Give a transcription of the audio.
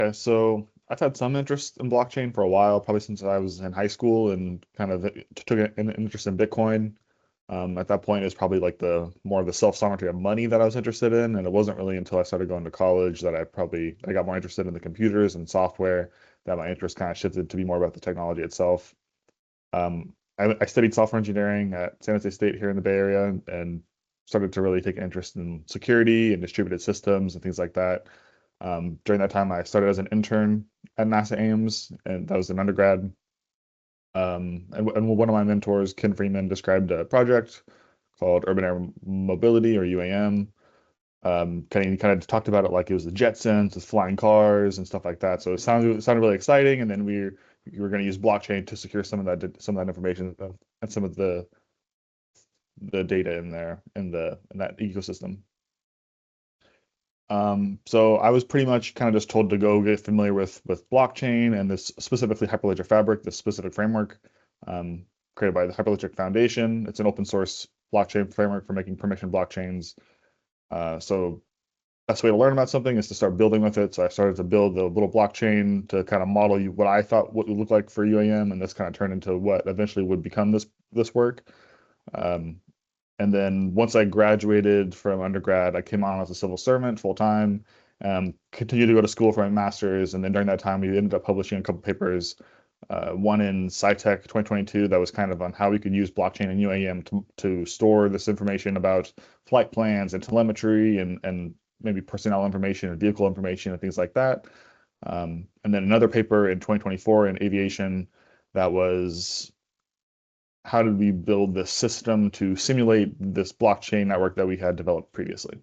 Okay, so I've had some interest in blockchain for a while, probably since I was in high school and kind of took an interest in Bitcoin. At that point, it's probably like the more of the self-sovereignty of money that I was interested in, and it wasn't really until I started going to college that I got more interested in the computers and software that my interest kind of shifted to be more about the technology itself. I studied software engineering at San Jose State here in the Bay Area and started to really take an interest in security and distributed systems and things like that. During that time, I started as an intern at NASA Ames, and that was an undergrad. And one of my mentors, Ken Freeman, described a project called Urban Air Mobility, or UAM. Kind of talked about it like it was the Jetsons with flying cars and stuff like that. So it sounded really exciting. And then we were going to use blockchain to secure some of that information and some of the data in there in that ecosystem. So I was pretty much kind of just told to go get familiar with blockchain and this specifically Hyperledger Fabric, this specific framework created by the Hyperledger Foundation. It's an open source blockchain framework for making permission blockchains. So best way to learn about something is to start building with it. So I started to build the little blockchain to kind of model what I thought what would look like for UAM, and this kind of turned into what eventually would become this work. Um, and then once I graduated from undergrad, I came on as a civil servant full time, continued to go to school for my master's. And then during that time, we ended up publishing a couple papers, one in SciTech 2022 that was kind of on how we could use blockchain and UAM to store this information about flight plans and telemetry and maybe personnel information and vehicle information and things like that. And then another paper in 2024 in aviation that was how did we build this system to simulate this blockchain network that we had developed previously.